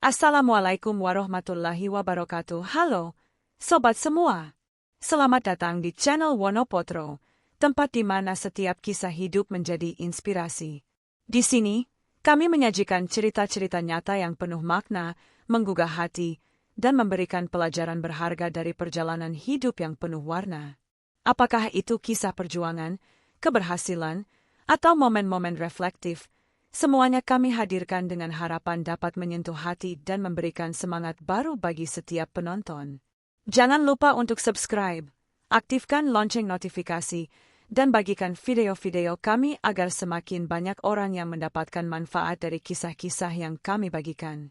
Assalamualaikum warahmatullahi wabarakatuh. Halo, sobat semua. Selamat datang di channel Wonopotro, tempat di mana setiap kisah hidup menjadi inspirasi. Di sini, kami menyajikan cerita-cerita nyata yang penuh makna, menggugah hati, dan memberikan pelajaran berharga dari perjalanan hidup yang penuh warna. Apakah itu kisah perjuangan, keberhasilan, atau momen-momen reflektif? Semuanya kami hadirkan dengan harapan dapat menyentuh hati dan memberikan semangat baru bagi setiap penonton. Jangan lupa untuk subscribe, aktifkan lonceng notifikasi, dan bagikan video-video kami agar semakin banyak orang yang mendapatkan manfaat dari kisah-kisah yang kami bagikan.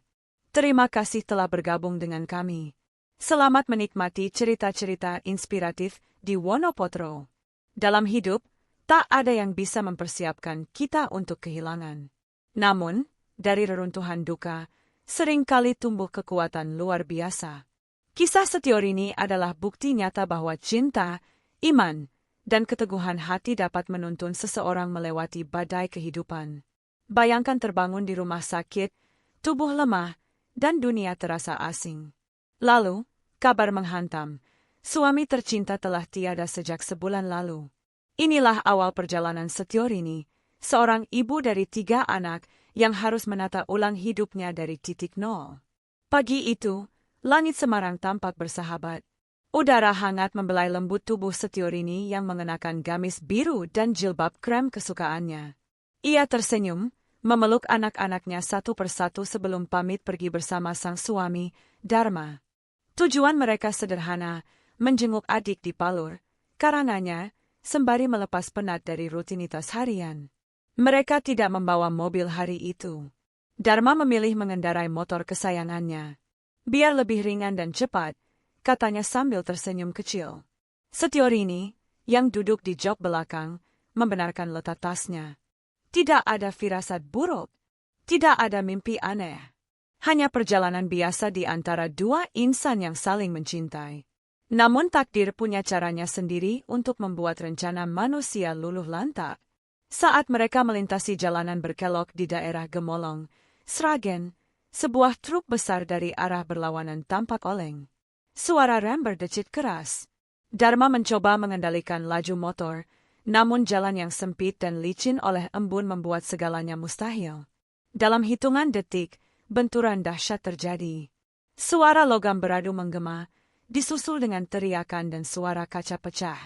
Terima kasih telah bergabung dengan kami. Selamat menikmati cerita-cerita inspiratif di Wonopotro. Dalam hidup, tak ada yang bisa mempersiapkan kita untuk kehilangan. Namun, dari reruntuhan duka, seringkali tumbuh kekuatan luar biasa. Kisah Setiorini adalah bukti nyata bahwa cinta, iman, dan keteguhan hati dapat menuntun seseorang melewati badai kehidupan. Bayangkan terbangun di rumah sakit, tubuh lemah, dan dunia terasa asing. Lalu, kabar menghantam, suami tercinta telah tiada sejak sebulan lalu. Inilah awal perjalanan Setiorini, seorang ibu dari 3 anak yang harus menata ulang hidupnya dari titik nol. Pagi itu, langit Semarang tampak bersahabat. Udara hangat membelai lembut tubuh Setiorini yang mengenakan gamis biru dan jilbab krem kesukaannya. Ia tersenyum, memeluk anak-anaknya satu persatu sebelum pamit pergi bersama sang suami, Dharma. Tujuan mereka sederhana, menjenguk adik di Palur, karangannya, sembari melepas penat dari rutinitas harian. Mereka tidak membawa mobil hari itu. Dharma memilih mengendarai motor kesayangannya. Biar lebih ringan dan cepat, katanya sambil tersenyum kecil. Setiorini, yang duduk di jok belakang, membenarkan letak tasnya. Tidak ada firasat buruk. Tidak ada mimpi aneh. Hanya perjalanan biasa di antara 2 insan yang saling mencintai. Namun takdir punya caranya sendiri untuk membuat rencana manusia luluh lantak. Saat mereka melintasi jalanan berkelok di daerah Gemolong, Sragen, sebuah truk besar dari arah berlawanan tampak oleng. Suara rem berdecit keras. Dharma mencoba mengendalikan laju motor, namun jalan yang sempit dan licin oleh embun membuat segalanya mustahil. Dalam hitungan detik, benturan dahsyat terjadi. Suara logam beradu menggema, disusul dengan teriakan dan suara kaca pecah.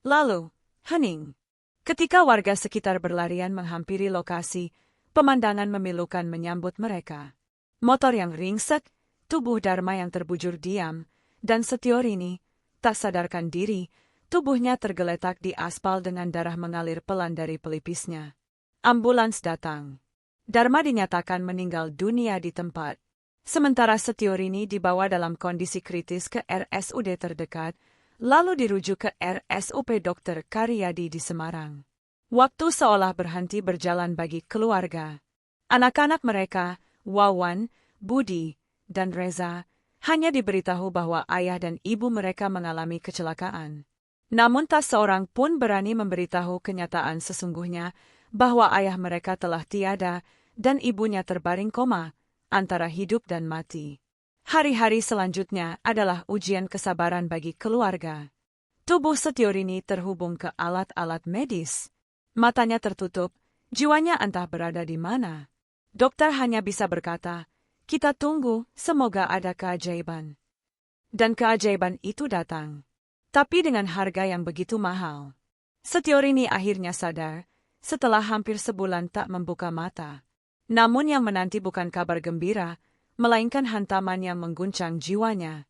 Lalu, hening. Ketika warga sekitar berlarian menghampiri lokasi, pemandangan memilukan menyambut mereka. Motor yang ringsek, tubuh Dharma yang terbujur diam, dan Setiorini, tak sadarkan diri, tubuhnya tergeletak di aspal dengan darah mengalir pelan dari pelipisnya. Ambulans datang. Dharma dinyatakan meninggal dunia di tempat. Sementara Setiorini dibawa dalam kondisi kritis ke RSUD terdekat, lalu dirujuk ke RSUP Dr. Karyadi di Semarang. Waktu seolah berhenti berjalan bagi keluarga. Anak-anak mereka, Wawan, Budi, dan Reza, hanya diberitahu bahwa ayah dan ibu mereka mengalami kecelakaan. Namun tak seorang pun berani memberitahu kenyataan sesungguhnya bahwa ayah mereka telah tiada dan ibunya terbaring koma, antara hidup dan mati. Hari-hari selanjutnya adalah ujian kesabaran bagi keluarga. Tubuh Setiorini terhubung ke alat-alat medis. Matanya tertutup, jiwanya entah berada di mana. Dokter hanya bisa berkata, "Kita tunggu, semoga ada keajaiban." Dan keajaiban itu datang. Tapi dengan harga yang begitu mahal. Setiorini akhirnya sadar, setelah hampir sebulan tak membuka mata. Namun yang menanti bukan kabar gembira, melainkan hantaman yang mengguncang jiwanya.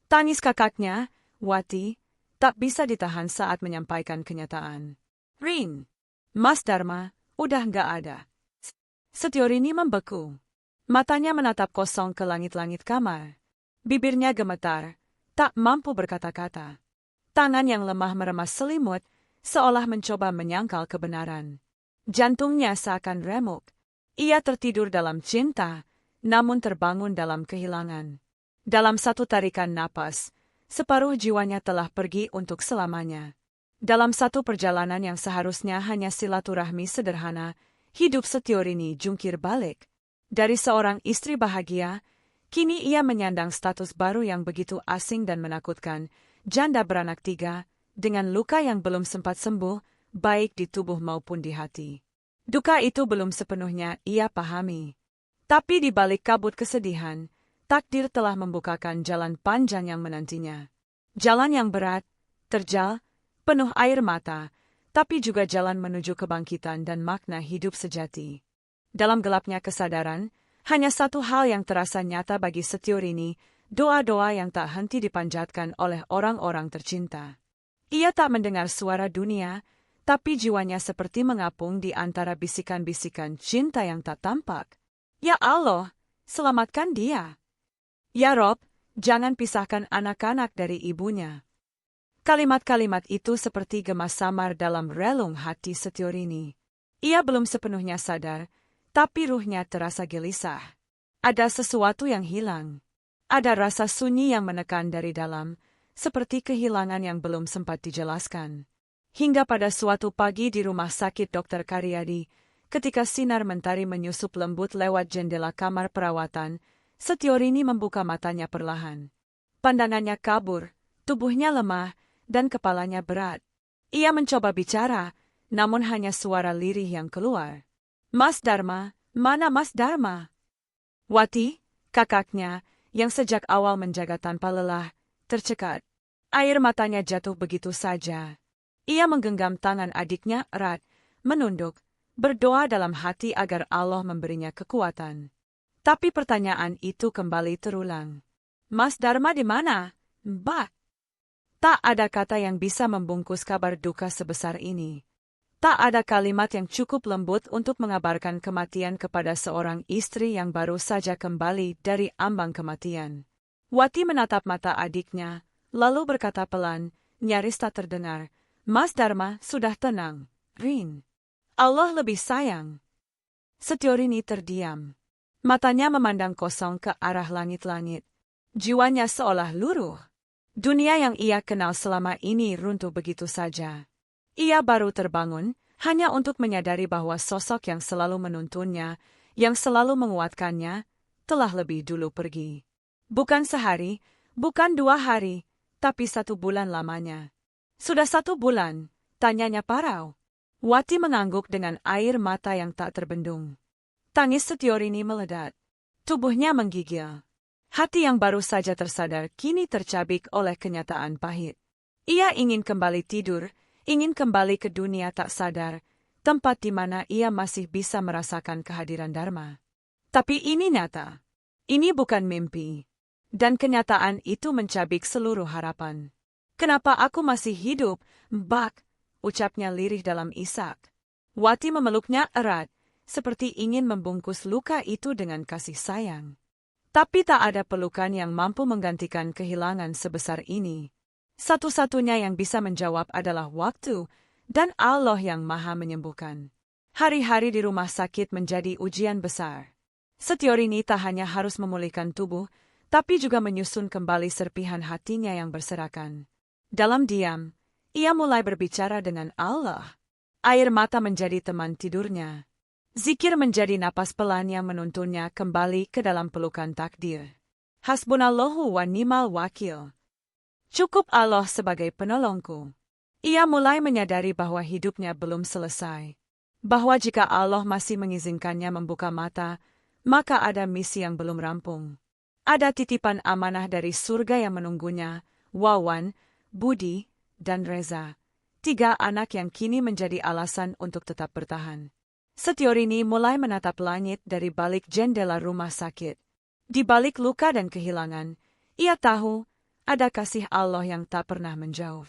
Tangis kakaknya, Wati, tak bisa ditahan saat menyampaikan kenyataan. "Rin, Mas Dharma, udah nggak ada." Setiorini membeku. Matanya menatap kosong ke langit-langit kamar. Bibirnya gemetar, tak mampu berkata-kata. Tangan yang lemah meremas selimut, seolah mencoba menyangkal kebenaran. Jantungnya seakan remuk. Ia tertidur dalam cinta, namun terbangun dalam kehilangan. Dalam satu tarikan napas, separuh jiwanya telah pergi untuk selamanya. Dalam satu perjalanan yang seharusnya hanya silaturahmi sederhana, hidup Setiorini jungkir balik. Dari seorang istri bahagia, Kini ia menyandang status baru yang begitu asing dan menakutkan, janda beranak 3, dengan luka yang belum sempat sembuh, baik di tubuh maupun di hati. Duka itu belum sepenuhnya ia pahami. Tapi di balik kabut kesedihan, takdir telah membukakan jalan panjang yang menantinya. Jalan yang berat, terjal, penuh air mata, tapi juga jalan menuju kebangkitan dan makna hidup sejati. Dalam gelapnya kesadaran, hanya satu hal yang terasa nyata bagi Setiorini, doa-doa yang tak henti dipanjatkan oleh orang-orang tercinta. Ia tak mendengar suara dunia, tapi jiwanya seperti mengapung di antara bisikan-bisikan cinta yang tak tampak. Ya Allah, selamatkan dia. Ya Rob, jangan pisahkan anak-anak dari ibunya. Kalimat-kalimat itu seperti gema samar dalam relung hati Setiorini. Ia belum sepenuhnya sadar, tapi ruhnya terasa gelisah. Ada sesuatu yang hilang. Ada rasa sunyi yang menekan dari dalam, seperti kehilangan yang belum sempat dijelaskan. Hingga pada suatu pagi di rumah sakit Dr. Karyadi, ketika sinar mentari menyusup lembut lewat jendela kamar perawatan, Setiorini membuka matanya perlahan. Pandangannya kabur, tubuhnya lemah, dan kepalanya berat. Ia mencoba bicara, namun hanya suara lirih yang keluar. Mas Dharma, mana Mas Dharma? Wati, kakaknya, yang sejak awal menjaga tanpa lelah, tercekat. Air matanya jatuh begitu saja. Ia menggenggam tangan adiknya erat, menunduk, berdoa dalam hati agar Allah memberinya kekuatan. Tapi pertanyaan itu kembali terulang. Mas Dharma di mana, Mbak? Tak ada kata yang bisa membungkus kabar duka sebesar ini. Tak ada kalimat yang cukup lembut untuk mengabarkan kematian kepada seorang istri yang baru saja kembali dari ambang kematian. Wati menatap mata adiknya, lalu berkata pelan, nyaris tak terdengar, Mas Dharma sudah tenang, Rin. Allah lebih sayang. Setiorini terdiam. Matanya memandang kosong ke arah langit-langit. Jiwanya seolah luruh. Dunia yang ia kenal selama ini runtuh begitu saja. Ia baru terbangun, hanya untuk menyadari bahwa sosok yang selalu menuntunnya, yang selalu menguatkannya, telah lebih dulu pergi. Bukan sehari, bukan 2 hari, tapi 1 bulan lamanya. Sudah 1 bulan, tanyanya parau. Wati mengangguk dengan air mata yang tak terbendung. Tangis Setiorini meledak. Tubuhnya menggigil. Hati yang baru saja tersadar kini tercabik oleh kenyataan pahit. Ia ingin kembali tidur, ingin kembali ke dunia tak sadar, tempat di mana ia masih bisa merasakan kehadiran Dharma. Tapi ini nyata. Ini bukan mimpi. Dan kenyataan itu mencabik seluruh harapan. Kenapa aku masih hidup, Mbak? Ucapnya lirih dalam isak. Wati memeluknya erat, seperti ingin membungkus luka itu dengan kasih sayang. Tapi tak ada pelukan yang mampu menggantikan kehilangan sebesar ini. Satu-satunya yang bisa menjawab adalah waktu, dan Allah yang Maha Menyembuhkan. Hari-hari di rumah sakit menjadi ujian besar. Setiorini tak hanya harus memulihkan tubuh, tapi juga menyusun kembali serpihan hatinya yang berserakan. Dalam diam, ia mulai berbicara dengan Allah. Air mata menjadi teman tidurnya. Zikir menjadi napas pelan yang menuntunnya kembali ke dalam pelukan takdir. Hasbunallahu wa ni'mal wakil. Cukup Allah sebagai penolongku. Ia mulai menyadari bahwa hidupnya belum selesai. Bahwa jika Allah masih mengizinkannya membuka mata, maka ada misi yang belum rampung. Ada titipan amanah dari surga yang menunggunya, Wawan, Budi, dan Reza. 3 anak yang kini menjadi alasan untuk tetap bertahan. Setiorini mulai menatap langit dari balik jendela rumah sakit. Di balik luka dan kehilangan, ia tahu ada kasih Allah yang tak pernah menjauh.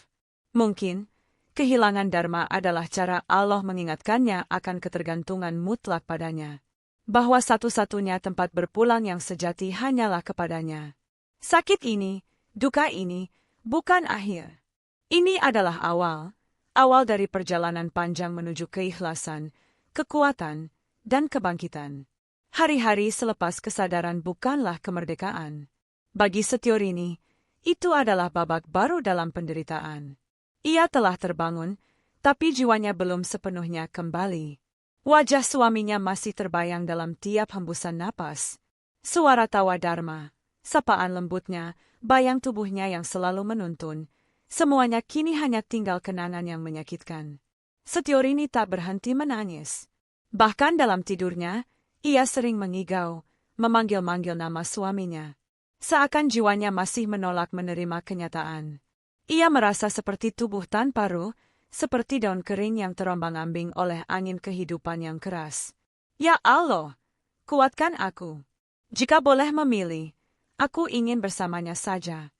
Mungkin, kehilangan Dharma adalah cara Allah mengingatkannya akan ketergantungan mutlak padanya. Bahwa satu-satunya tempat berpulang yang sejati hanyalah kepadanya. Sakit ini, duka ini, bukan akhir. Ini adalah awal dari perjalanan panjang menuju keikhlasan, kekuatan, dan kebangkitan. Hari-hari selepas kesadaran bukanlah kemerdekaan. Bagi Setiorini, itu adalah babak baru dalam penderitaan. Ia telah terbangun, tapi jiwanya belum sepenuhnya kembali. Wajah suaminya masih terbayang dalam tiap hembusan napas. Suara tawa Dharma, sapaan lembutnya, bayang tubuhnya yang selalu menuntun. Semuanya kini hanya tinggal kenangan yang menyakitkan. Setiorini tak berhenti menangis. Bahkan dalam tidurnya, ia sering mengigau, memanggil-manggil nama suaminya. Seakan jiwanya masih menolak menerima kenyataan. Ia merasa seperti tubuh tanpa ruh, seperti daun kering yang terombang-ambing oleh angin kehidupan yang keras. Ya Allah, kuatkan aku. Jika boleh memilih, aku ingin bersamanya saja.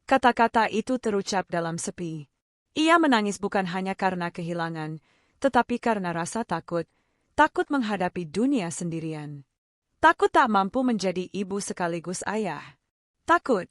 Kata-kata itu terucap dalam sepi. Ia menangis bukan hanya karena kehilangan, tetapi karena rasa takut, takut menghadapi dunia sendirian. Takut tak mampu menjadi ibu sekaligus ayah. Takut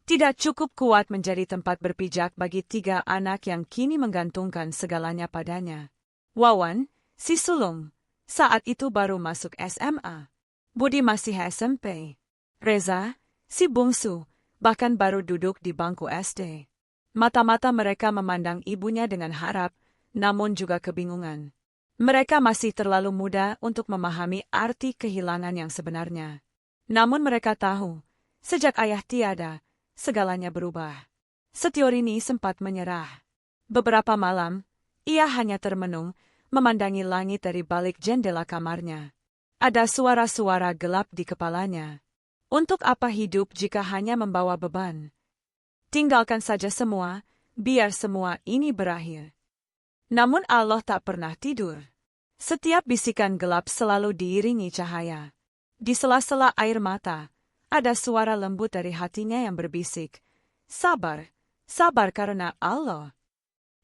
tidak cukup kuat menjadi tempat berpijak bagi 3 anak yang kini menggantungkan segalanya padanya. Wawan, si sulung, saat itu baru masuk SMA. Budi masih SMP. Reza, si bungsu, bahkan baru duduk di bangku SD. Mata-mata mereka memandang ibunya dengan harap, namun juga kebingungan. Mereka masih terlalu muda untuk memahami arti kehilangan yang sebenarnya. Namun mereka tahu, sejak ayah tiada, segalanya berubah. Setiorini sempat menyerah. Beberapa malam, ia hanya termenung, memandangi langit dari balik jendela kamarnya. Ada suara-suara gelap di kepalanya. Untuk apa hidup jika hanya membawa beban? Tinggalkan saja semua, biar semua ini berakhir. Namun Allah tak pernah tidur. Setiap bisikan gelap selalu diiringi cahaya. Di sela-sela air mata, ada suara lembut dari hatinya yang berbisik, "Sabar, sabar karena Allah."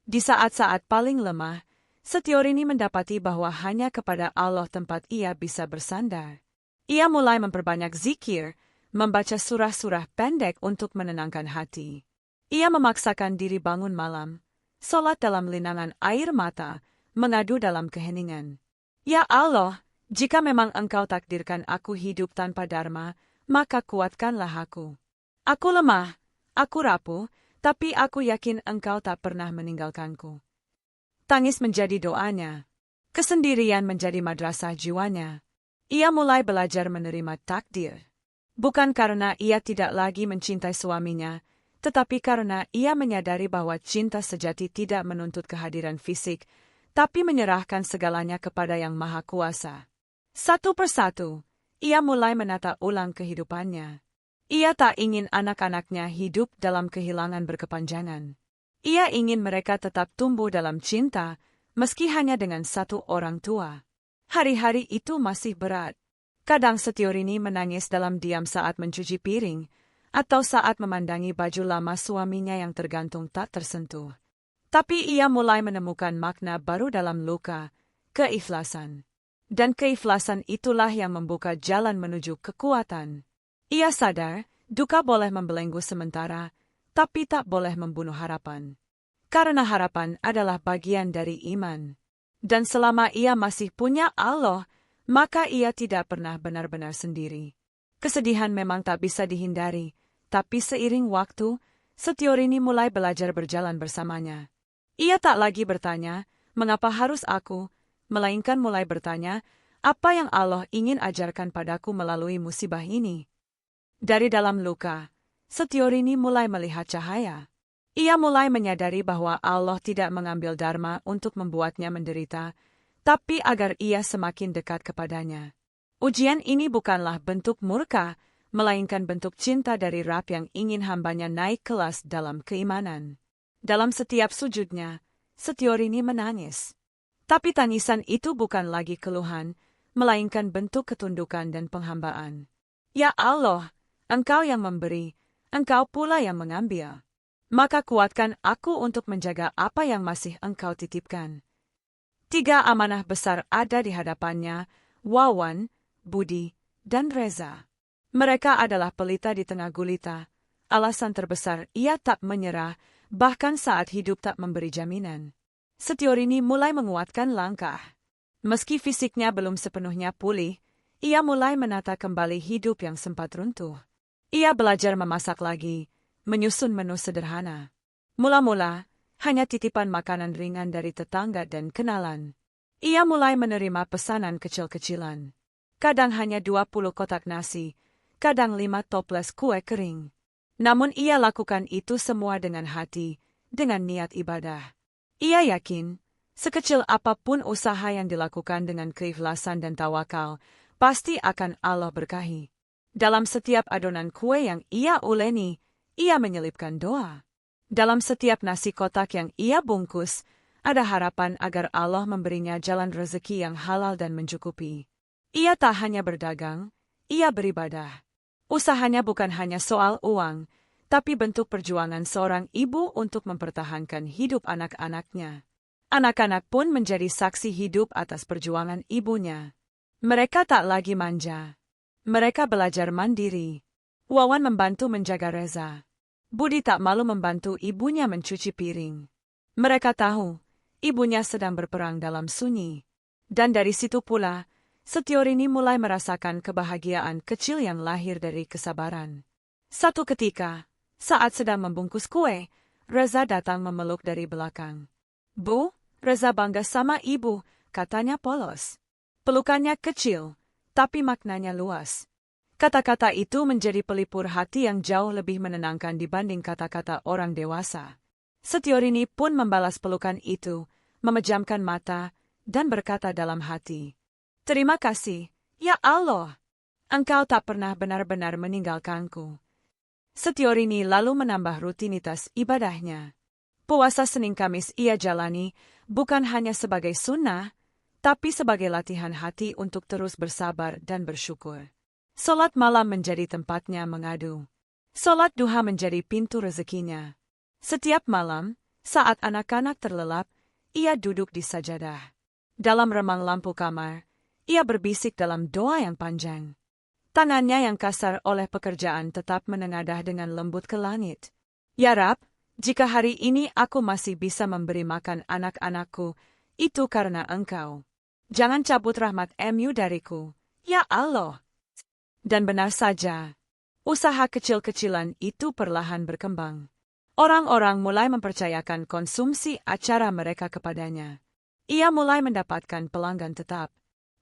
Di saat-saat paling lemah, Setiorini mendapati bahwa hanya kepada Allah tempat ia bisa bersandar. Ia mulai memperbanyak zikir, membaca surah-surah pendek untuk menenangkan hati. Ia memaksakan diri bangun malam, sholat dalam linangan air mata, mengadu dalam keheningan. Ya Allah, jika memang Engkau takdirkan aku hidup tanpa dharma, maka kuatkanlah aku. Aku lemah, aku rapuh, tapi aku yakin Engkau tak pernah meninggalkanku. Tangis menjadi doanya. Kesendirian menjadi madrasah jiwanya. Ia mulai belajar menerima takdir. Bukan karena ia tidak lagi mencintai suaminya, tetapi karena ia menyadari bahwa cinta sejati tidak menuntut kehadiran fisik, tapi menyerahkan segalanya kepada Yang Maha Kuasa. Satu persatu, ia mulai menata ulang kehidupannya. Ia tak ingin anak-anaknya hidup dalam kehilangan berkepanjangan. Ia ingin mereka tetap tumbuh dalam cinta, meski hanya dengan satu orang tua. Hari-hari itu masih berat. Kadang Setiorini menangis dalam diam saat mencuci piring, atau saat memandangi baju lama suaminya yang tergantung tak tersentuh. Tapi ia mulai menemukan makna baru dalam luka, keikhlasan. Dan keikhlasan itulah yang membuka jalan menuju kekuatan. Ia sadar, duka boleh membelenggu sementara, tapi tak boleh membunuh harapan. Karena harapan adalah bagian dari iman. Dan selama ia masih punya Allah, maka ia tidak pernah benar-benar sendiri. Kesedihan memang tak bisa dihindari, tapi seiring waktu, Setiorini mulai belajar berjalan bersamanya. Ia tak lagi bertanya, mengapa harus aku, melainkan mulai bertanya, apa yang Allah ingin ajarkan padaku melalui musibah ini. Dari dalam luka, Setiorini mulai melihat cahaya. Ia mulai menyadari bahwa Allah tidak mengambil dharma untuk membuatnya menderita, tapi agar ia semakin dekat kepadanya. Ujian ini bukanlah bentuk murka, melainkan bentuk cinta dari Rabb yang ingin hambanya naik kelas dalam keimanan. Dalam setiap sujudnya, Setiorini menangis. Tapi tangisan itu bukan lagi keluhan, melainkan bentuk ketundukan dan penghambaan. Ya Allah, Engkau yang memberi, Engkau pula yang mengambil. Maka kuatkan aku untuk menjaga apa yang masih Engkau titipkan. 3 amanah besar ada di hadapannya, Wawan, Budi, dan Reza. Mereka adalah pelita di tengah gulita. Alasan terbesar ia tak menyerah, bahkan saat hidup tak memberi jaminan. Setiorini mulai menguatkan langkah. Meski fisiknya belum sepenuhnya pulih, ia mulai menata kembali hidup yang sempat runtuh. Ia belajar memasak lagi, menyusun menu sederhana. Mula-mula, hanya titipan makanan ringan dari tetangga dan kenalan. Ia mulai menerima pesanan kecil-kecilan. Kadang hanya 20 kotak nasi, kadang 5 toples kue kering. Namun ia lakukan itu semua dengan hati, dengan niat ibadah. Ia yakin, sekecil apapun usaha yang dilakukan dengan keikhlasan dan tawakal, pasti akan Allah berkahi. Dalam setiap adonan kue yang ia uleni, ia menyelipkan doa. Dalam setiap nasi kotak yang ia bungkus, ada harapan agar Allah memberinya jalan rezeki yang halal dan mencukupi. Ia tak hanya berdagang, ia beribadah. Usahanya bukan hanya soal uang, tapi bentuk perjuangan seorang ibu untuk mempertahankan hidup anak-anaknya. Anak-anak pun menjadi saksi hidup atas perjuangan ibunya. Mereka tak lagi manja. Mereka belajar mandiri. Wawan membantu menjaga Reza. Budi tak malu membantu ibunya mencuci piring. Mereka tahu, ibunya sedang berperang dalam sunyi. Dan dari situ pula, Setiorini mulai merasakan kebahagiaan kecil yang lahir dari kesabaran. Satu ketika, saat sedang membungkus kue, Reza datang memeluk dari belakang. "Bu, Reza bangga sama ibu," katanya polos. Pelukannya kecil, tapi maknanya luas. Kata-kata itu menjadi pelipur hati yang jauh lebih menenangkan dibanding kata-kata orang dewasa. Setiorini pun membalas pelukan itu, memejamkan mata, dan berkata dalam hati, "Terima kasih, ya Allah. Engkau tak pernah benar-benar meninggalkanku." Setiorini lalu menambah rutinitas ibadahnya. Puasa Senin Kamis ia jalani, bukan hanya sebagai sunnah, tapi sebagai latihan hati untuk terus bersabar dan bersyukur. Salat malam menjadi tempatnya mengadu. Salat duha menjadi pintu rezekinya. Setiap malam, saat anak-anak terlelap, ia duduk di sajadah. Dalam remang lampu kamar, ia berbisik dalam doa yang panjang. Tangannya yang kasar oleh pekerjaan tetap menengadah dengan lembut ke langit. "Ya Rab, jika hari ini aku masih bisa memberi makan anak-anakku, itu karena Engkau. Jangan cabut rahmat MU dariku, ya Allah." Dan benar saja, usaha kecil-kecilan itu perlahan berkembang. Orang-orang mulai mempercayakan konsumsi acara mereka kepadanya. Ia mulai mendapatkan pelanggan tetap.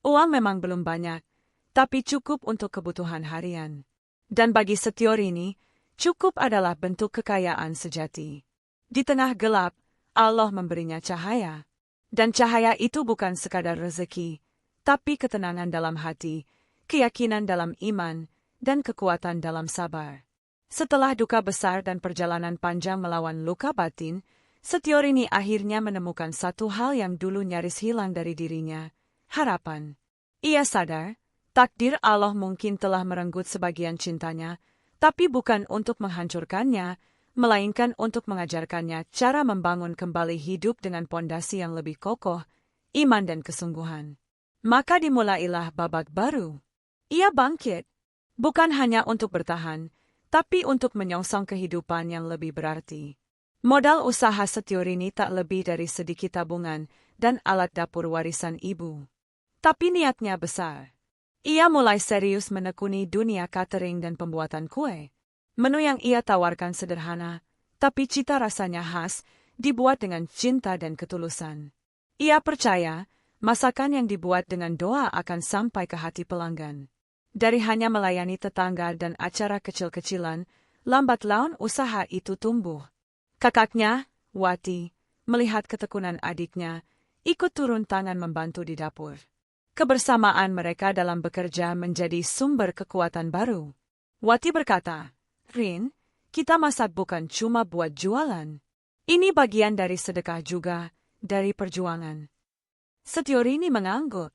Uang memang belum banyak, tapi cukup untuk kebutuhan harian. Dan bagi Setiorini, cukup adalah bentuk kekayaan sejati. Di tengah gelap, Allah memberinya cahaya. Dan cahaya itu bukan sekadar rezeki, tapi ketenangan dalam hati, keyakinan dalam iman, dan kekuatan dalam sabar. Setelah duka besar dan perjalanan panjang melawan luka batin, Setiorini akhirnya menemukan satu hal yang dulu nyaris hilang dari dirinya, harapan. Ia sadar, takdir Allah mungkin telah merenggut sebagian cintanya, tapi bukan untuk menghancurkannya, melainkan untuk mengajarkannya cara membangun kembali hidup dengan pondasi yang lebih kokoh, iman dan kesungguhan. Maka dimulailah babak baru. Ia bangkit, bukan hanya untuk bertahan, tapi untuk menyongsong kehidupan yang lebih berarti. Modal usaha Setiorini tak lebih dari sedikit tabungan dan alat dapur warisan ibu. Tapi niatnya besar. Ia mulai serius menekuni dunia catering dan pembuatan kue. Menu yang ia tawarkan sederhana, tapi cita rasanya khas, dibuat dengan cinta dan ketulusan. Ia percaya, masakan yang dibuat dengan doa akan sampai ke hati pelanggan. Dari hanya melayani tetangga dan acara kecil-kecilan, lambat laun usaha itu tumbuh. Kakaknya, Wati, melihat ketekunan adiknya, ikut turun tangan membantu di dapur. Kebersamaan mereka dalam bekerja menjadi sumber kekuatan baru. Wati berkata, "Rin, kita masak bukan cuma buat jualan. Ini bagian dari sedekah juga, dari perjuangan." Setiorini mengangguk.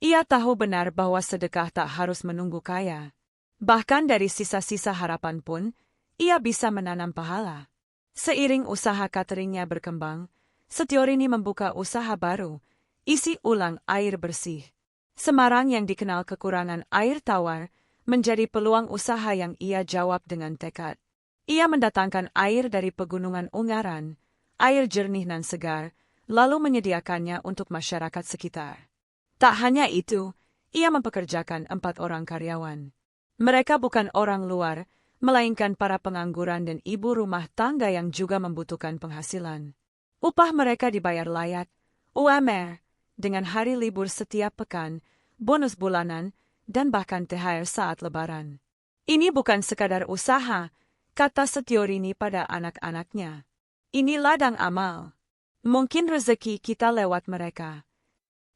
Ia tahu benar bahwa sedekah tak harus menunggu kaya. Bahkan dari sisa-sisa harapan pun, ia bisa menanam pahala. Seiring usaha cateringnya berkembang, Setiorini membuka usaha baru, isi ulang air bersih. Semarang yang dikenal kekurangan air tawar, menjadi peluang usaha yang ia jawab dengan tekad. Ia mendatangkan air dari pegunungan Ungaran, air jernih dan segar, lalu menyediakannya untuk masyarakat sekitar. Tak hanya itu, ia mempekerjakan 4 orang karyawan. Mereka bukan orang luar, melainkan para pengangguran dan ibu rumah tangga yang juga membutuhkan penghasilan. Upah mereka dibayar layak, UMR, dengan hari libur setiap pekan, bonus bulanan, dan bahkan THR saat Lebaran. Ini bukan sekadar usaha, kata Setiorini pada anak-anaknya. Ini ladang amal. Mungkin rezeki kita lewat mereka.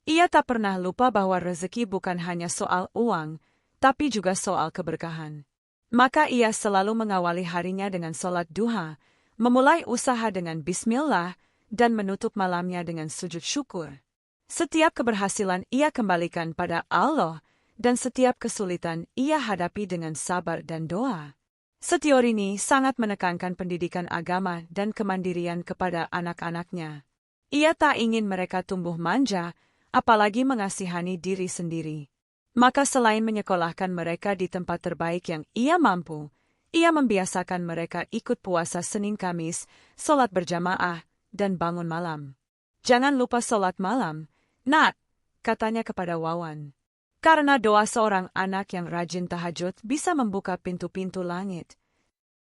Ia tak pernah lupa bahwa rezeki bukan hanya soal uang, tapi juga soal keberkahan. Maka ia selalu mengawali harinya dengan sholat duha, memulai usaha dengan bismillah, dan menutup malamnya dengan sujud syukur. Setiap keberhasilan ia kembalikan pada Allah, dan setiap kesulitan ia hadapi dengan sabar dan doa. Setiorini sangat menekankan pendidikan agama dan kemandirian kepada anak-anaknya. Ia tak ingin mereka tumbuh manja, apalagi mengasihani diri sendiri. Maka selain menyekolahkan mereka di tempat terbaik yang ia mampu, ia membiasakan mereka ikut puasa Senin Kamis, sholat berjamaah, dan bangun malam. Jangan lupa sholat malam, Nak, katanya kepada Wawan. Karena doa seorang anak yang rajin tahajud bisa membuka pintu-pintu langit.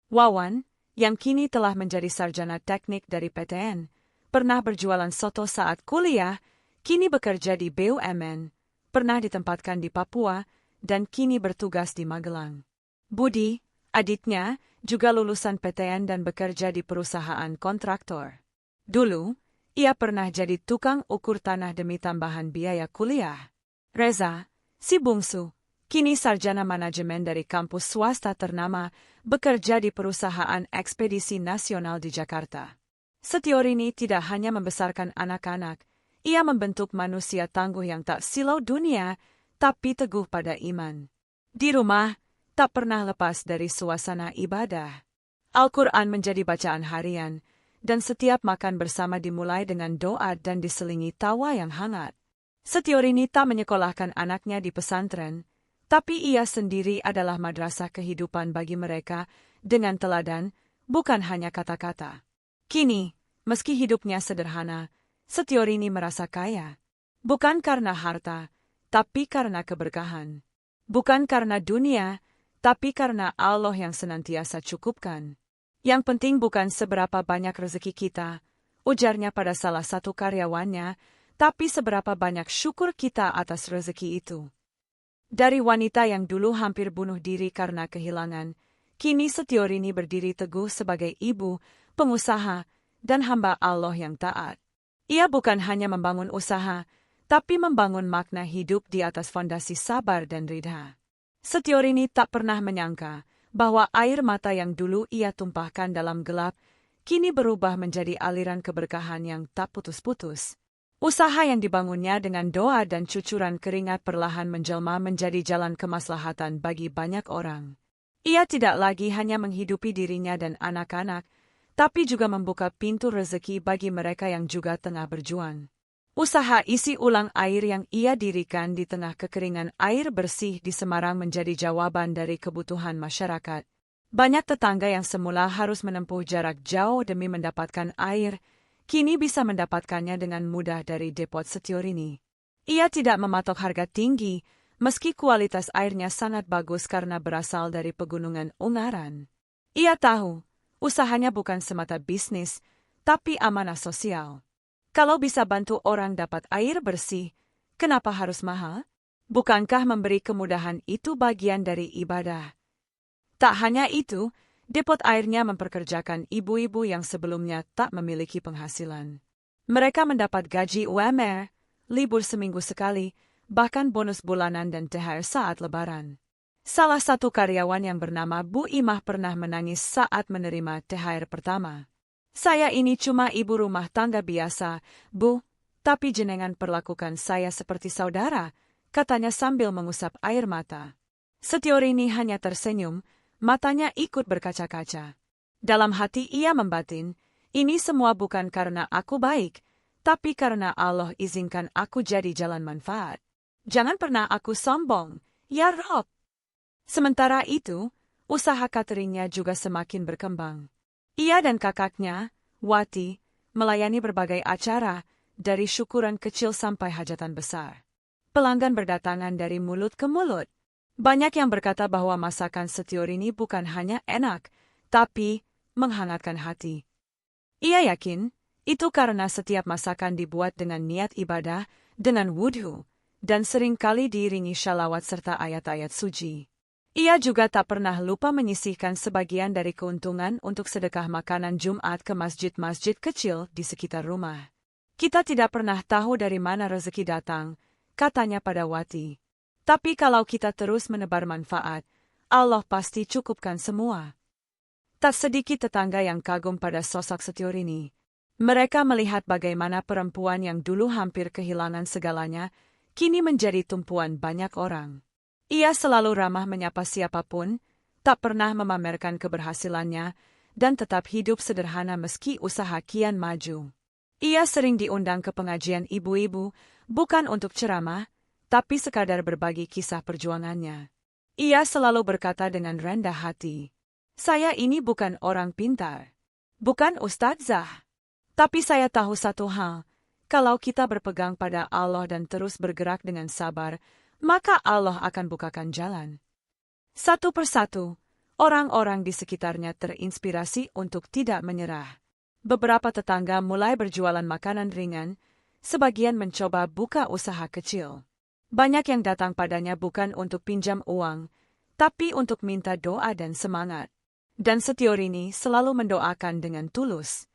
Wawan, yang kini telah menjadi sarjana teknik dari PTN, pernah berjualan soto saat kuliah, kini bekerja di BUMN, pernah ditempatkan di Papua, dan kini bertugas di Magelang. Budi, adiknya, juga lulusan PTN dan bekerja di perusahaan kontraktor. Dulu, ia pernah jadi tukang ukur tanah demi tambahan biaya kuliah. Reza, si bungsu, kini sarjana manajemen dari kampus swasta ternama, bekerja di perusahaan ekspedisi nasional di Jakarta. Setiorini tidak hanya membesarkan anak-anak, ia membentuk manusia tangguh yang tak silau dunia, tapi teguh pada iman. Di rumah, tak pernah lepas dari suasana ibadah. Al-Quran menjadi bacaan harian, dan setiap makan bersama dimulai dengan doa dan diselingi tawa yang hangat. Setiorini tak menyekolahkan anaknya di pesantren, tapi ia sendiri adalah madrasah kehidupan bagi mereka dengan teladan, bukan hanya kata-kata. Kini, meski hidupnya sederhana, Setiorini merasa kaya. Bukan karena harta, tapi karena keberkahan. Bukan karena dunia, tapi karena Allah yang senantiasa cukupkan. Yang penting bukan seberapa banyak rezeki kita, ujarnya pada salah satu karyawannya, tapi seberapa banyak syukur kita atas rezeki itu. Dari wanita yang dulu hampir bunuh diri karena kehilangan, kini Setiorini berdiri teguh sebagai ibu, pengusaha, dan hamba Allah yang taat. Ia bukan hanya membangun usaha, tapi membangun makna hidup di atas fondasi sabar dan ridha. Setiorini tak pernah menyangka bahwa air mata yang dulu ia tumpahkan dalam gelap, kini berubah menjadi aliran keberkahan yang tak putus-putus. Usaha yang dibangunnya dengan doa dan cucuran keringat perlahan menjelma menjadi jalan kemaslahatan bagi banyak orang. Ia tidak lagi hanya menghidupi dirinya dan anak-anak, tapi juga membuka pintu rezeki bagi mereka yang juga tengah berjuang. Usaha isi ulang air yang ia dirikan di tengah kekeringan air bersih di Semarang menjadi jawaban dari kebutuhan masyarakat. Banyak tetangga yang semula harus menempuh jarak jauh demi mendapatkan air, kini bisa mendapatkannya dengan mudah dari depot Setiorini. Ia tidak mematok harga tinggi, meski kualitas airnya sangat bagus karena berasal dari pegunungan Ungaran. Ia tahu, usahanya bukan semata bisnis, tapi amanah sosial. Kalau bisa bantu orang dapat air bersih, kenapa harus mahal? Bukankah memberi kemudahan itu bagian dari ibadah? Tak hanya itu, depot airnya memperkerjakan ibu-ibu yang sebelumnya tak memiliki penghasilan. Mereka mendapat gaji UMR, libur seminggu sekali, bahkan bonus bulanan dan THR saat Lebaran. Salah satu karyawan yang bernama Bu Imah pernah menangis saat menerima THR pertama. Saya ini cuma ibu rumah tangga biasa, Bu, tapi jenengan perlakukan saya seperti saudara, katanya sambil mengusap air mata. Setiorini hanya tersenyum, matanya ikut berkaca-kaca. Dalam hati ia membatin, ini semua bukan karena aku baik, tapi karena Allah izinkan aku jadi jalan manfaat. Jangan pernah aku sombong, ya Rob. Sementara itu, usaha cateringnya juga semakin berkembang. Ia dan kakaknya, Wati, melayani berbagai acara, dari syukuran kecil sampai hajatan besar. Pelanggan berdatangan dari mulut ke mulut. Banyak yang berkata bahwa masakan Setiorini bukan hanya enak, tapi menghangatkan hati. Ia yakin, itu karena setiap masakan dibuat dengan niat ibadah, dengan wudhu, dan seringkali diiringi syalawat serta ayat-ayat suci. Ia juga tak pernah lupa menyisihkan sebagian dari keuntungan untuk sedekah makanan Jumat ke masjid-masjid kecil di sekitar rumah. Kita tidak pernah tahu dari mana rezeki datang, katanya pada Wati. Tapi kalau kita terus menebar manfaat, Allah pasti cukupkan semua. Tak sedikit tetangga yang kagum pada sosok Setiorini. Mereka melihat bagaimana perempuan yang dulu hampir kehilangan segalanya, kini menjadi tumpuan banyak orang. Ia selalu ramah menyapa siapapun, tak pernah memamerkan keberhasilannya, dan tetap hidup sederhana meski usaha kian maju. Ia sering diundang ke pengajian ibu-ibu, bukan untuk ceramah, tapi sekadar berbagi kisah perjuangannya. Ia selalu berkata dengan rendah hati, "Saya ini bukan orang pintar, bukan ustadzah. Tapi saya tahu satu hal, kalau kita berpegang pada Allah dan terus bergerak dengan sabar, maka Allah akan bukakan jalan." Satu persatu, orang-orang di sekitarnya terinspirasi untuk tidak menyerah. Beberapa tetangga mulai berjualan makanan ringan, sebagian mencoba buka usaha kecil. Banyak yang datang padanya bukan untuk pinjam uang, tapi untuk minta doa dan semangat. Dan Setiorini selalu mendoakan dengan tulus.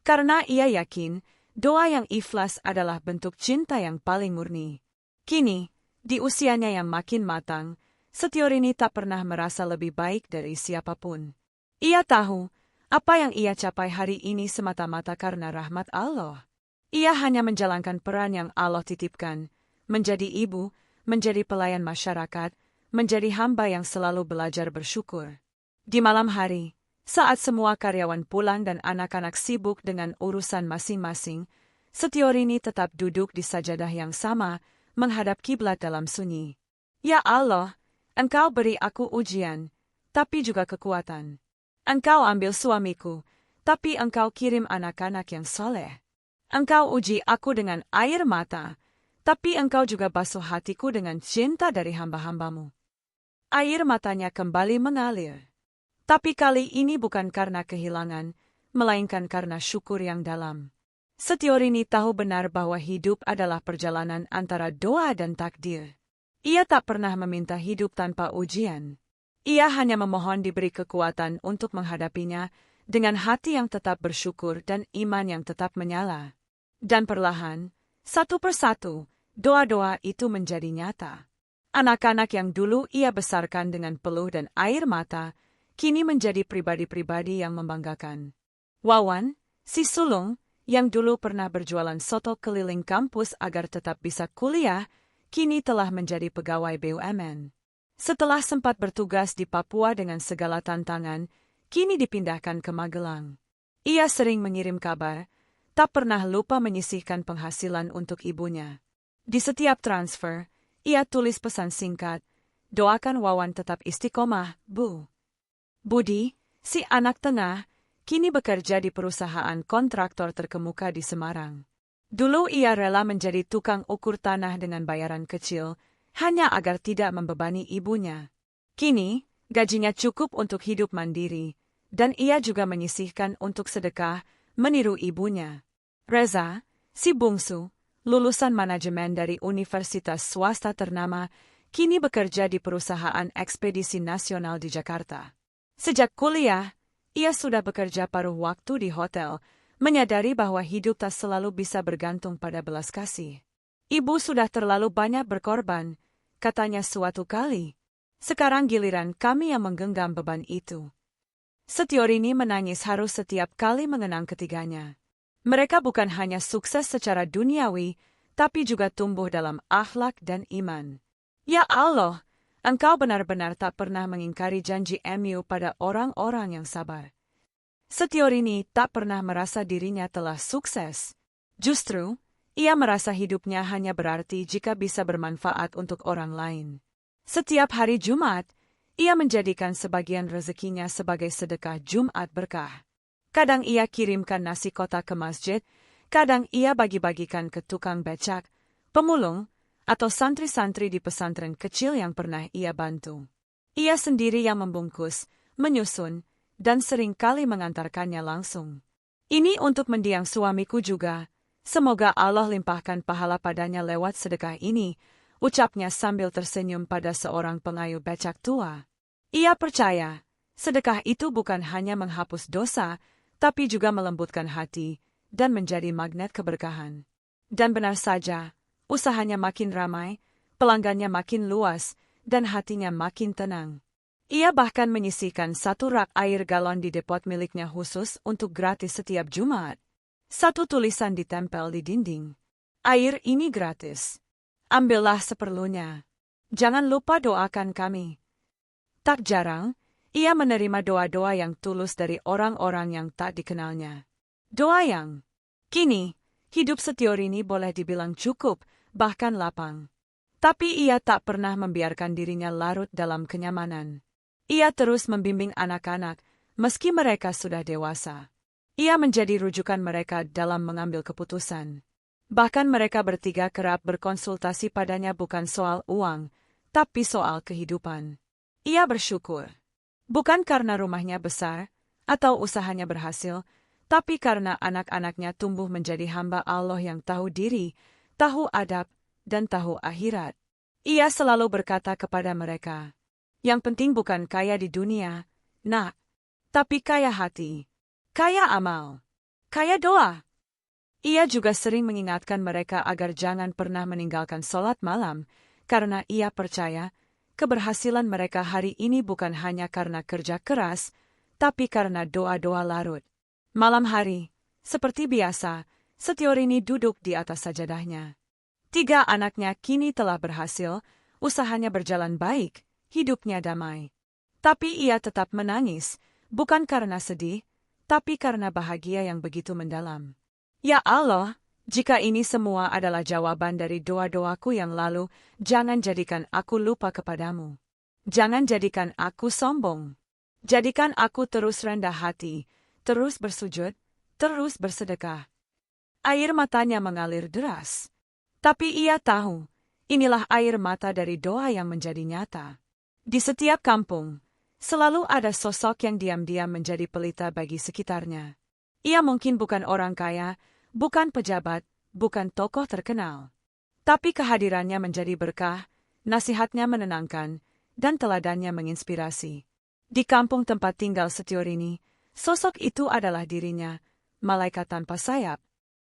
Karena ia yakin, doa yang ikhlas adalah bentuk cinta yang paling murni. Kini, di usianya yang makin matang, Setiorini tak pernah merasa lebih baik dari siapapun. Ia tahu, apa yang ia capai hari ini semata-mata karena rahmat Allah. Ia hanya menjalankan peran yang Allah titipkan, menjadi ibu, menjadi pelayan masyarakat, menjadi hamba yang selalu belajar bersyukur. Di malam hari, saat semua karyawan pulang dan anak-anak sibuk dengan urusan masing-masing, Setiorini tetap duduk di sajadah yang sama, menghadap kiblat dalam sunyi. Ya Allah, Engkau beri aku ujian, tapi juga kekuatan. Engkau ambil suamiku, tapi Engkau kirim anak-anak yang soleh. Engkau uji aku dengan air mata, tapi Engkau juga basuh hatiku dengan cinta dari hamba-hambamu. Air matanya kembali mengalir. Tapi kali ini bukan karena kehilangan, melainkan karena syukur yang dalam. Setiorini tahu benar bahwa hidup adalah perjalanan antara doa dan takdir. Ia tak pernah meminta hidup tanpa ujian. Ia hanya memohon diberi kekuatan untuk menghadapinya dengan hati yang tetap bersyukur dan iman yang tetap menyala. Dan perlahan, satu persatu, doa-doa itu menjadi nyata. Anak-anak yang dulu ia besarkan dengan peluh dan air mata, kini menjadi pribadi-pribadi yang membanggakan. Wawan, si sulung, yang dulu pernah berjualan soto keliling kampus agar tetap bisa kuliah, kini telah menjadi pegawai BUMN. Setelah sempat bertugas di Papua dengan segala tantangan, kini dipindahkan ke Magelang. Ia sering mengirim kabar, tak pernah lupa menyisihkan penghasilan untuk ibunya. Di setiap transfer, ia tulis pesan singkat, "Doakan Wawan tetap istiqomah, Bu." Budi, si anak tengah, kini bekerja di perusahaan kontraktor terkemuka di Semarang. Dulu ia rela menjadi tukang ukur tanah dengan bayaran kecil, hanya agar tidak membebani ibunya. Kini, gajinya cukup untuk hidup mandiri, dan ia juga menyisihkan untuk sedekah, meniru ibunya. Reza, si bungsu, lulusan manajemen dari universitas swasta ternama, kini bekerja di perusahaan ekspedisi nasional di Jakarta. Sejak kuliah, ia sudah bekerja paruh waktu di hotel, menyadari bahwa hidup tak selalu bisa bergantung pada belas kasih. Ibu sudah terlalu banyak berkorban, katanya suatu kali. Sekarang giliran kami yang menggenggam beban itu. Setiorini menangis haru setiap kali mengenang ketiganya. Mereka bukan hanya sukses secara duniawi, tapi juga tumbuh dalam akhlak dan iman. Ya Allah, Engkau benar-benar tak pernah mengingkari janji MU pada orang-orang yang sabar. Setiorini tak pernah merasa dirinya telah sukses. Justru, ia merasa hidupnya hanya berarti jika bisa bermanfaat untuk orang lain. Setiap hari Jumat, ia menjadikan sebagian rezekinya sebagai sedekah Jumat berkah. Kadang ia kirimkan nasi kotak ke masjid, kadang ia bagi-bagikan ke tukang becak, pemulung, atau santri-santri di pesantren kecil yang pernah ia bantu. Ia sendiri yang membungkus, menyusun, dan sering kali mengantarkannya langsung. Ini untuk mendiang suamiku juga. Semoga Allah limpahkan pahala padanya lewat sedekah ini, ucapnya sambil tersenyum pada seorang pengayuh becak tua. Ia percaya, sedekah itu bukan hanya menghapus dosa, tapi juga melembutkan hati dan menjadi magnet keberkahan. Dan benar saja, usahanya makin ramai, pelanggannya makin luas, dan hatinya makin tenang. Ia bahkan menyisihkan 1 rak air galon di depot miliknya khusus untuk gratis setiap Jumat. 1 tulisan ditempel di dinding. Air ini gratis. Ambillah seperlunya. Jangan lupa doakan kami. Tak jarang, ia menerima doa-doa yang tulus dari orang-orang yang tak dikenalnya. Doa yang kini, hidup Setiorini boleh dibilang cukup, bahkan lapang. Tapi ia tak pernah membiarkan dirinya larut dalam kenyamanan. Ia terus membimbing anak-anak, meski mereka sudah dewasa. Ia menjadi rujukan mereka dalam mengambil keputusan. Bahkan mereka bertiga kerap berkonsultasi padanya bukan soal uang, tapi soal kehidupan. Ia bersyukur. Bukan karena rumahnya besar, atau usahanya berhasil, tapi karena anak-anaknya tumbuh menjadi hamba Allah yang tahu diri, tahu adab, dan tahu akhirat. Ia selalu berkata kepada mereka, yang penting bukan kaya di dunia, nak, tapi kaya hati, kaya amal, kaya doa. Ia juga sering mengingatkan mereka agar jangan pernah meninggalkan sholat malam, karena ia percaya, keberhasilan mereka hari ini bukan hanya karena kerja keras, tapi karena doa-doa larut. Malam hari, seperti biasa, Setiorini duduk di atas sajadahnya. 3 anaknya kini telah berhasil, usahanya berjalan baik, hidupnya damai. Tapi ia tetap menangis, bukan karena sedih, tapi karena bahagia yang begitu mendalam. Ya Allah, jika ini semua adalah jawaban dari doa-doaku yang lalu, jangan jadikan aku lupa kepadamu. Jangan jadikan aku sombong. Jadikan aku terus rendah hati, terus bersujud, terus bersedekah. Air matanya mengalir deras. Tapi ia tahu, inilah air mata dari doa yang menjadi nyata. Di setiap kampung, selalu ada sosok yang diam-diam menjadi pelita bagi sekitarnya. Ia mungkin bukan orang kaya, bukan pejabat, bukan tokoh terkenal. Tapi kehadirannya menjadi berkah, nasihatnya menenangkan, dan teladannya menginspirasi. Di kampung tempat tinggal Setiorini, sosok itu adalah dirinya, malaikat tanpa sayap.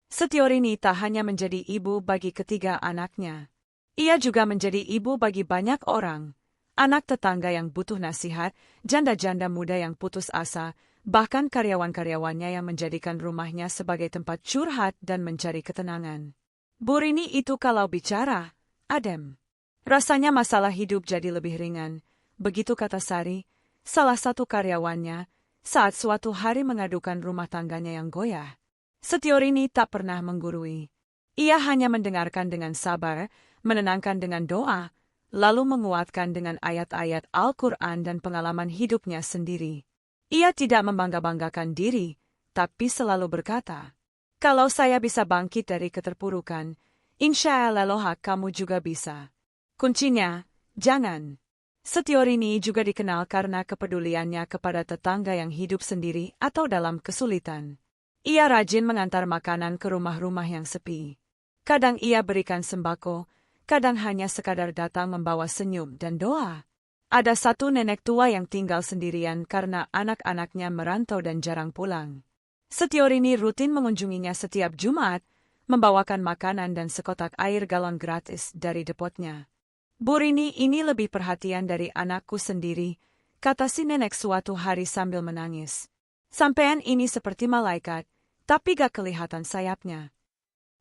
Setiorini tak hanya menjadi ibu bagi ketiga anaknya. Ia juga menjadi ibu bagi banyak orang. Anak tetangga yang butuh nasihat, janda-janda muda yang putus asa, bahkan karyawan-karyawannya yang menjadikan rumahnya sebagai tempat curhat dan mencari ketenangan. Bu Rini itu kalau bicara, adem. Rasanya masalah hidup jadi lebih ringan, begitu kata Sari, salah satu karyawannya, saat suatu hari mengadukan rumah tangganya yang goyah. Setiorini tak pernah menggurui. Ia hanya mendengarkan dengan sabar, menenangkan dengan doa, lalu menguatkan dengan ayat-ayat Al-Quran dan pengalaman hidupnya sendiri. Ia tidak membangga-banggakan diri, tapi selalu berkata, kalau saya bisa bangkit dari keterpurukan, insya Allah kamu juga bisa. Kuncinya, jangan. Setiorini juga dikenal karena kepeduliannya kepada tetangga yang hidup sendiri atau dalam kesulitan. Ia rajin mengantar makanan ke rumah-rumah yang sepi. Kadang ia berikan sembako, kadang hanya sekadar datang membawa senyum dan doa. Ada satu nenek tua yang tinggal sendirian karena anak-anaknya merantau dan jarang pulang. Setiorini rutin mengunjunginya setiap Jumat, membawakan makanan dan sekotak air galon gratis dari depotnya. Bu Rini ini lebih perhatian dari anakku sendiri, kata si nenek suatu hari sambil menangis. Sampean ini seperti malaikat, tapi gak kelihatan sayapnya.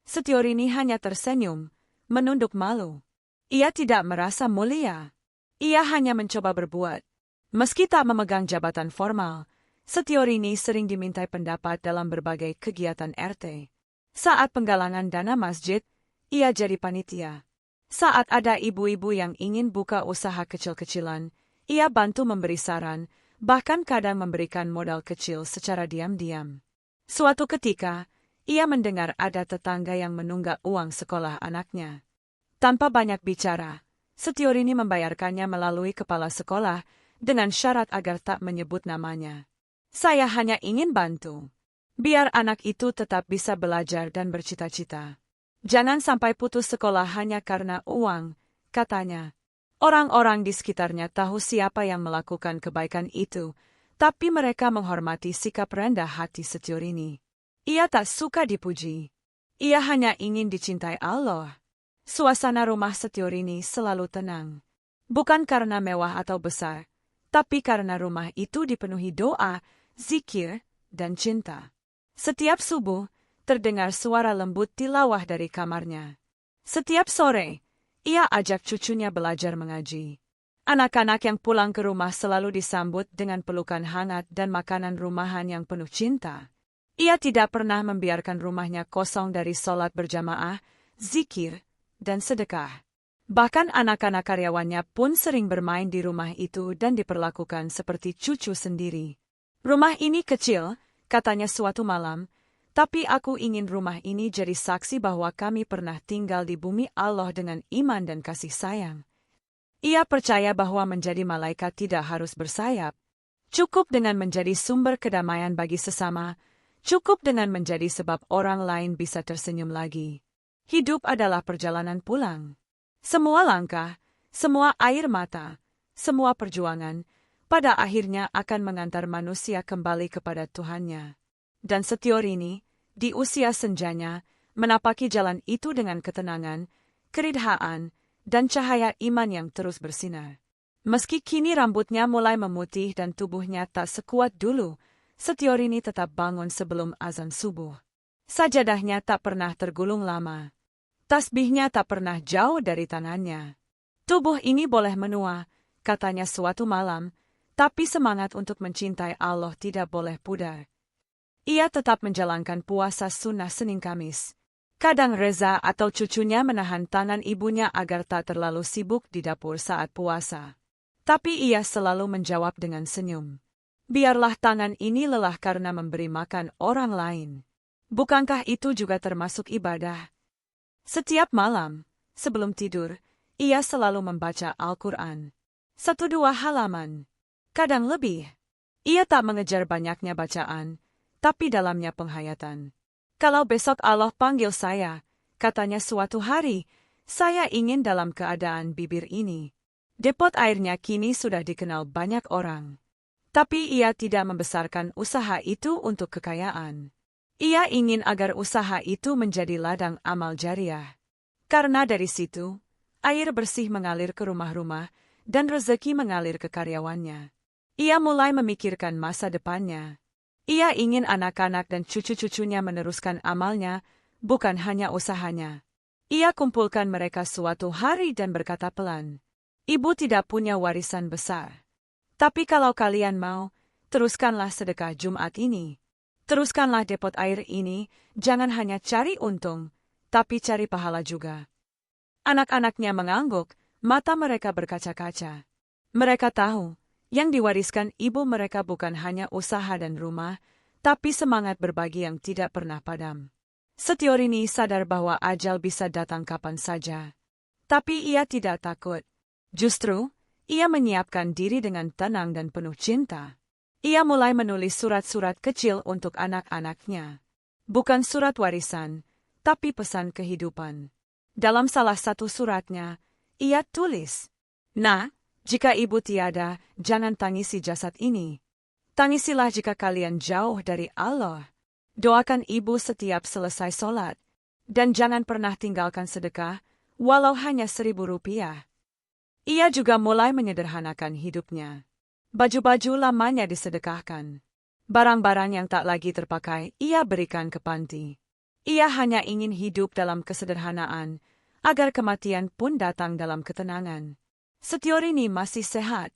Setiorini hanya tersenyum, menunduk malu. Ia tidak merasa mulia. Ia hanya mencoba berbuat. Meski tak memegang jabatan formal, Setiorini sering dimintai pendapat dalam berbagai kegiatan RT. Saat penggalangan dana masjid, ia jadi panitia. Saat ada ibu-ibu yang ingin buka usaha kecil-kecilan, ia bantu memberi saran, bahkan kadang memberikan modal kecil secara diam-diam. Suatu ketika, ia mendengar ada tetangga yang menunggak uang sekolah anaknya. Tanpa banyak bicara, Setiorini membayarkannya melalui kepala sekolah dengan syarat agar tak menyebut namanya. Saya hanya ingin bantu. Biar anak itu tetap bisa belajar dan bercita-cita. Jangan sampai putus sekolah hanya karena uang, katanya. Orang-orang di sekitarnya tahu siapa yang melakukan kebaikan itu, tapi mereka menghormati sikap rendah hati Setiorini. Ia tak suka dipuji. Ia hanya ingin dicintai Allah. Suasana rumah Setiorini selalu tenang. Bukan karena mewah atau besar, tapi karena rumah itu dipenuhi doa, zikir, dan cinta. Setiap subuh, terdengar suara lembut tilawah dari kamarnya. Setiap sore, ia ajak cucunya belajar mengaji. Anak-anak yang pulang ke rumah selalu disambut dengan pelukan hangat dan makanan rumahan yang penuh cinta. Ia tidak pernah membiarkan rumahnya kosong dari sholat berjamaah, zikir, dan sedekah. Bahkan anak-anak karyawannya pun sering bermain di rumah itu dan diperlakukan seperti cucu sendiri. Rumah ini kecil, katanya suatu malam, tapi aku ingin rumah ini jadi saksi bahwa kami pernah tinggal di bumi Allah dengan iman dan kasih sayang. Ia percaya bahwa menjadi malaikat tidak harus bersayap. Cukup dengan menjadi sumber kedamaian bagi sesama, cukup dengan menjadi sebab orang lain bisa tersenyum lagi. Hidup adalah perjalanan pulang. Semua langkah, semua air mata, semua perjuangan, pada akhirnya akan mengantar manusia kembali kepada Tuhannya. Dan Setiorini, di usia senjanya, menapaki jalan itu dengan ketenangan, keridhaan, dan cahaya iman yang terus bersinar. Meski kini rambutnya mulai memutih dan tubuhnya tak sekuat dulu, Setiorini tetap bangun sebelum azan subuh. Sajadahnya tak pernah tergulung lama. Tasbihnya tak pernah jauh dari tangannya. Tubuh ini boleh menua, katanya suatu malam, tapi semangat untuk mencintai Allah tidak boleh pudar. Ia tetap menjalankan puasa sunnah Senin Kamis. Kadang Reza atau cucunya menahan tangan ibunya agar tak terlalu sibuk di dapur saat puasa. Tapi ia selalu menjawab dengan senyum. Biarlah tangan ini lelah karena memberi makan orang lain. Bukankah itu juga termasuk ibadah? Setiap malam, sebelum tidur, ia selalu membaca Al-Quran. 1-2 halaman. Kadang lebih. Ia tak mengejar banyaknya bacaan, tapi dalamnya penghayatan. Kalau besok Allah panggil saya, katanya suatu hari, saya ingin dalam keadaan bibir ini. Depot airnya kini sudah dikenal banyak orang. Tapi ia tidak membesarkan usaha itu untuk kekayaan. Ia ingin agar usaha itu menjadi ladang amal jariah. Karena dari situ, air bersih mengalir ke rumah-rumah dan rezeki mengalir ke karyawannya. Ia mulai memikirkan masa depannya. Ia ingin anak-anak dan cucu-cucunya meneruskan amalnya, bukan hanya usahanya. Ia kumpulkan mereka suatu hari dan berkata pelan, "Ibu tidak punya warisan besar. Tapi kalau kalian mau, teruskanlah sedekah Jumat ini. Teruskanlah depot air ini, jangan hanya cari untung, tapi cari pahala juga." Anak-anaknya mengangguk, mata mereka berkaca-kaca. Mereka tahu, yang diwariskan ibu mereka bukan hanya usaha dan rumah, tapi semangat berbagi yang tidak pernah padam. Setiorini sadar bahwa ajal bisa datang kapan saja. Tapi ia tidak takut. Justru, ia menyiapkan diri dengan tenang dan penuh cinta. Ia mulai menulis surat-surat kecil untuk anak-anaknya. Bukan surat warisan, tapi pesan kehidupan. Dalam salah satu suratnya, ia tulis, "Nah, jika ibu tiada, jangan tangisi jasad ini. Tangisilah jika kalian jauh dari Allah. Doakan ibu setiap selesai sholat. Dan jangan pernah tinggalkan sedekah, walau hanya 1.000 rupiah." Ia juga mulai menyederhanakan hidupnya. Baju-baju lamanya disedekahkan. Barang-barang yang tak lagi terpakai, ia berikan ke panti. Ia hanya ingin hidup dalam kesederhanaan, agar kematian pun datang dalam ketenangan. Setiorini masih sehat,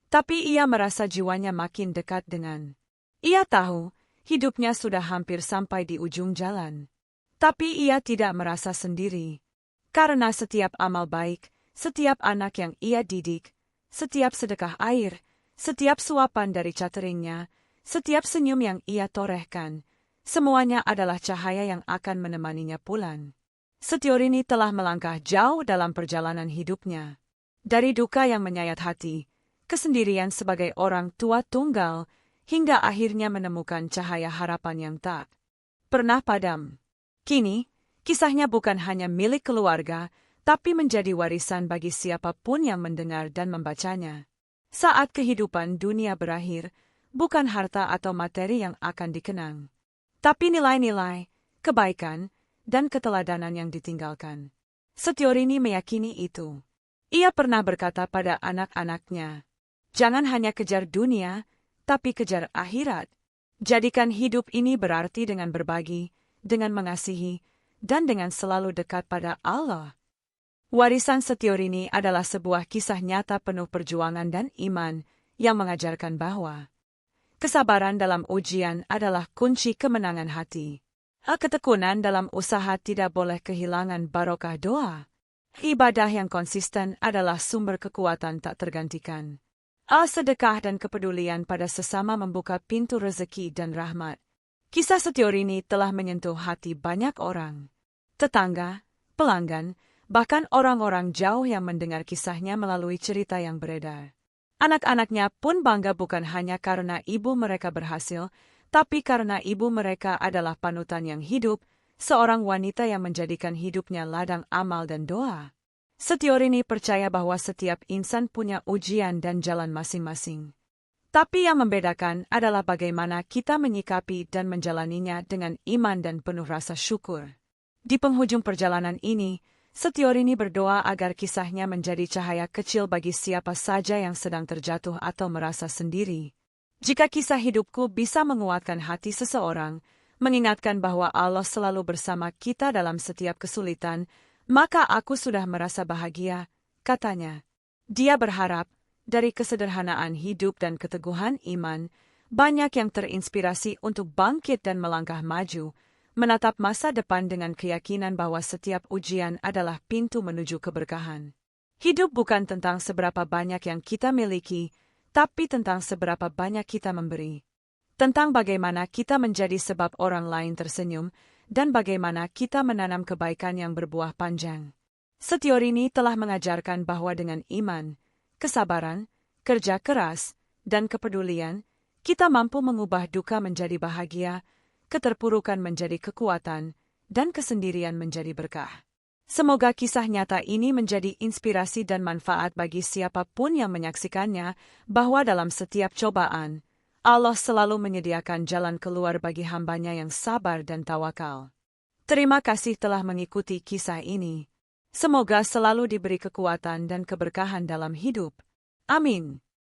tapi ia merasa jiwanya makin dekat dengan. Ia tahu, hidupnya sudah hampir sampai di ujung jalan. Tapi ia tidak merasa sendiri. Karena setiap amal baik, setiap anak yang ia didik, setiap sedekah air, setiap suapan dari cateringnya, setiap senyum yang ia torehkan, semuanya adalah cahaya yang akan menemaninya pulang. Setiorini telah melangkah jauh dalam perjalanan hidupnya. Dari duka yang menyayat hati, kesendirian sebagai orang tua tunggal, hingga akhirnya menemukan cahaya harapan yang tak pernah padam. Kini, kisahnya bukan hanya milik keluarga, tapi menjadi warisan bagi siapapun yang mendengar dan membacanya. Saat kehidupan dunia berakhir, bukan harta atau materi yang akan dikenang, tapi nilai-nilai, kebaikan, dan keteladanan yang ditinggalkan. Setiorini meyakini itu. Ia pernah berkata pada anak-anaknya, "Jangan hanya kejar dunia, tapi kejar akhirat. Jadikan hidup ini berarti dengan berbagi, dengan mengasihi, dan dengan selalu dekat pada Allah." Warisan Setiorini adalah sebuah kisah nyata penuh perjuangan dan iman yang mengajarkan bahwa kesabaran dalam ujian adalah kunci kemenangan hati. Ketekunan dalam usaha tidak boleh kehilangan barokah doa. Ibadah yang konsisten adalah sumber kekuatan tak tergantikan. Sedekah dan kepedulian pada sesama membuka pintu rezeki dan rahmat. Kisah Setiorini telah menyentuh hati banyak orang. Tetangga, pelanggan, bahkan orang-orang jauh yang mendengar kisahnya melalui cerita yang beredar. Anak-anaknya pun bangga bukan hanya karena ibu mereka berhasil, tapi karena ibu mereka adalah panutan yang hidup, seorang wanita yang menjadikan hidupnya ladang amal dan doa. Setiorini percaya bahwa setiap insan punya ujian dan jalan masing-masing. Tapi yang membedakan adalah bagaimana kita menyikapi dan menjalaninya dengan iman dan penuh rasa syukur. Di penghujung perjalanan ini, Setiorini berdoa agar kisahnya menjadi cahaya kecil bagi siapa saja yang sedang terjatuh atau merasa sendiri. Jika kisah hidupku bisa menguatkan hati seseorang, mengingatkan bahwa Allah selalu bersama kita dalam setiap kesulitan, maka aku sudah merasa bahagia, katanya. Dia berharap, dari kesederhanaan hidup dan keteguhan iman, banyak yang terinspirasi untuk bangkit dan melangkah maju, menatap masa depan dengan keyakinan bahwa setiap ujian adalah pintu menuju keberkahan. Hidup bukan tentang seberapa banyak yang kita miliki, tapi tentang seberapa banyak kita memberi. Tentang bagaimana kita menjadi sebab orang lain tersenyum, dan bagaimana kita menanam kebaikan yang berbuah panjang. Setiorini telah mengajarkan bahwa dengan iman, kesabaran, kerja keras, dan kepedulian, kita mampu mengubah duka menjadi bahagia, keterpurukan menjadi kekuatan, dan kesendirian menjadi berkah. Semoga kisah nyata ini menjadi inspirasi dan manfaat bagi siapapun yang menyaksikannya, bahwa dalam setiap cobaan, Allah selalu menyediakan jalan keluar bagi hambanya yang sabar dan tawakal. Terima kasih telah mengikuti kisah ini. Semoga selalu diberi kekuatan dan keberkahan dalam hidup. Amin.